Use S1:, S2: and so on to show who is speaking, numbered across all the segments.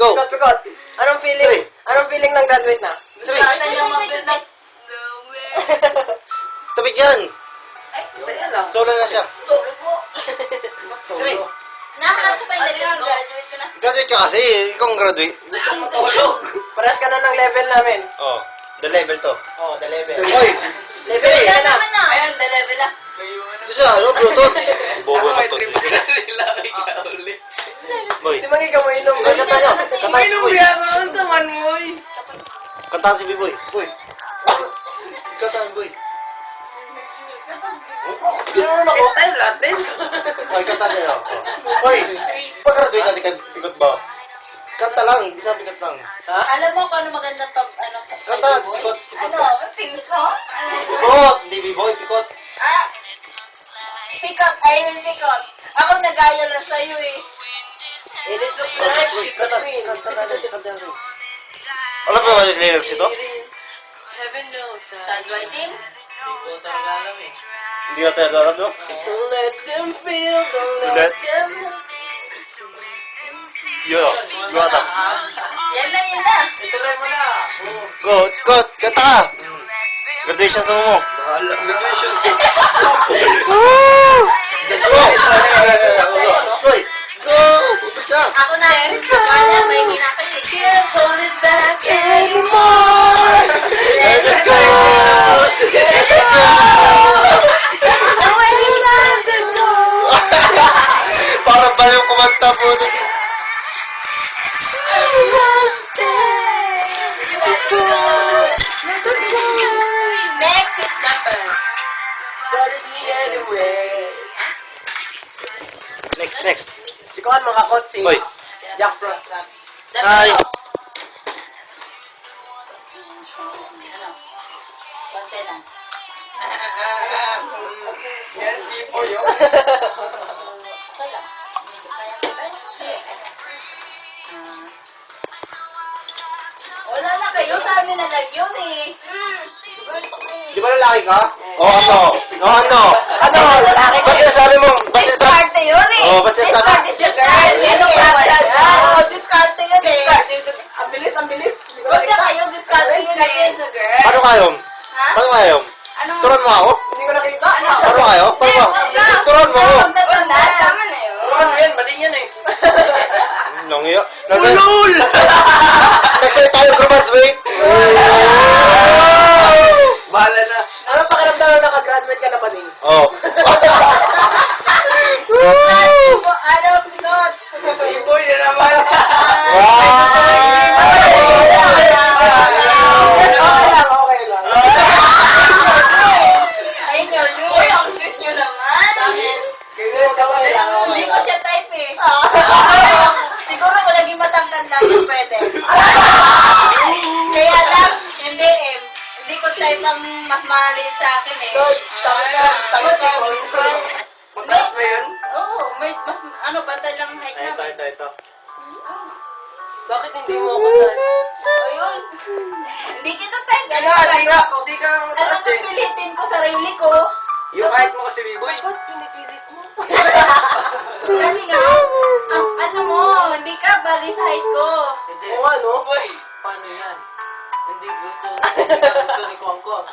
S1: Go!
S2: Pikot. Anong feeling? Anong feeling ng graduate na?
S1: Sabi!
S3: Yung mabilis na.
S1: Tabig yan!
S3: Ay,
S2: Saya lang.
S1: Solo na siya.
S3: sorry po.
S1: Sabi!
S3: Nahanap ko pa yung dali ng graduate ko na.
S1: Graduate ka kasi, ikaw ang graduate.
S2: Matulog. Parehas ka na ng level namin.
S1: Oh, the level to.
S2: Oh, the level.
S1: Hoy!
S2: Level
S1: Sabi!
S2: ka
S3: Wala
S2: na.
S3: naman na. Ayun, the level na.
S1: Ito siya, ano, Bluetooth? Bobo na to. Boy,
S2: Hindi man ikaw mo inom.
S1: ay, kanta niyo. Kantahan si Boy.
S2: noon sa Manmoy.
S1: Kantahan si B-Boy. Boy. Kantahan, Boy.
S2: Ganoon ako. Time natin.
S1: Hoy, kantahan niyo. Hoy, pag-graduate natin kay Pikot ba? Kanta lang, isang Pikot lang.
S2: Ha?
S3: Alam mo kung ano maganda pag ano
S1: Kanta lang, si Pikot. Si
S3: Ano?
S1: Pikot.
S3: Sing song?
S1: Pikot! Hindi B-Boy, Pikot.
S3: Ah! Pikot! Ayun yung pikot. Ako nagaya lang sa'yo eh.
S2: And it looks like she's the queen.
S1: Alam mo ba yung lyrics ito?
S2: Heaven knows
S3: Sad by team?
S1: Hindi ka tayo alam, no?
S2: Don't let them feel, don't
S1: Sulit.
S2: let them...
S1: Yo, gumata.
S3: Yan lang, yan lang.
S2: Ituloy mo na.
S1: Go, go, kanta ka! Graduation song mo.
S2: Bahala. Graduation song.
S1: Woo! Go! Go! Basta!
S3: Ako na. Kaya may ginakalit.
S2: Can't hold it back anymore.
S1: Let it go! Let it go!
S2: Away like the
S1: Parang ba yung kumanta po?
S3: Next is number.
S2: That is me anyway.
S1: Next.
S2: Si Kuan mga kotse.
S1: Hoy.
S2: Jack Frost.
S1: Hi.
S3: Konti lang.
S2: Yan, si Poyo.
S3: Okay lang. Wala na kayo, sabi na lang yun eh. Gusto ko eh.
S1: Di ba lalaki ka? O ano? O ano?
S2: Ano, lalaki ka?
S1: Ba't sinasabi mo? Ba't sinasabi?
S3: Diskarte yun eh.
S1: Oo, ba't sinasabi?
S3: Diskarte yun eh. Oo, diskarte yun eh.
S2: Ang bilis, ang bilis.
S3: Huwag na kayo, diskarte yun eh.
S1: Paano kayo?
S3: Ha?
S1: Paano kayo?
S3: Anong...
S1: Turuan mo ako?
S2: Hindi ko nakita. Ano?
S1: Paano kayo? Paano mo? Turuan mo ako.
S3: Huwag na tanda. Tama na yun.
S2: Turuan mo yan, bading yan eh.
S1: Nangiya.
S2: Ulul!
S1: Nagsalit tayo graduate.
S2: Bahala na. Ano pakiramdam na nakagraduate ka na ba din?
S1: Oh.
S3: Ano, sigot?
S2: Iboy na naman. Okay lang.
S3: Ayun yun. Uy, ang sweet nyo naman. Hindi ko siya type eh. Siguro kung naging matangkad lang yung pwede. Kaya lang, hindi eh. Hindi ko type ang mas maliit sa akin eh.
S2: Lord, tangka. Magtaas ba yun?
S3: Oo, may mas, bantay lang ang height namin.
S2: Ito. Bakit hindi mo ako type?
S3: Ayun. Hindi kita type.
S2: Hindi ka
S3: Alam
S2: mataas
S3: mo,
S2: eh.
S3: pilitin ko sarili ko.
S2: Yung height mo kasi, B-boy. Ba't pinipilit mo?
S3: Kasi nga, ano mo, hindi ka bali sa height ko.
S2: Oo ano?
S3: Uy,
S2: Paano yan? Hindi ka gusto ni Kongkong.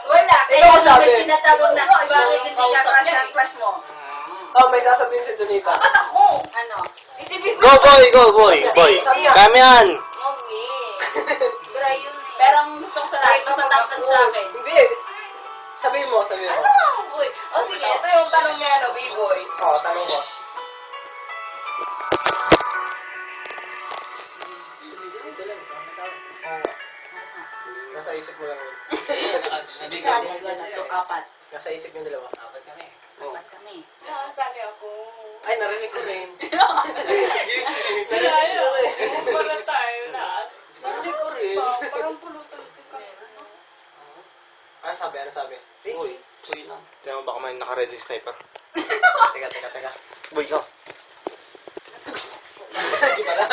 S3: wala.
S2: Ikaw
S3: Kaya
S2: ang sabi.
S3: may tinatawag na, bakit hindi ka crush ng crush mo?
S2: Oh, may sasabihin si Donita.
S3: Ba't ako? Ano? Isipin mo.
S1: Go boy. Boy. Kami yan.
S3: Okay. Try yun eh. Pero ang gusto ko sa lahat, mas matangkad sa akin.
S2: Hindi. Sabihin mo.
S3: Ano, boy? O sige, ito yung tanong niya, ano, B-boy.
S2: Oo, tanong mo. Nasa isip mo lang yun.
S3: Apat.
S2: Nasa isip yung dalawa.
S3: Apat kami.
S4: Nakasali ako.
S2: Ay, narinig ko rin.
S4: Kaya, para tayo lahat.
S2: Narinig ko rin.
S4: Parang pulutan ka.
S2: Ano sabi?
S1: Uy. Tingnan mo baka may naka-ready yung sniper.
S2: Teka.
S1: Boy, go.
S2: Hindi pala.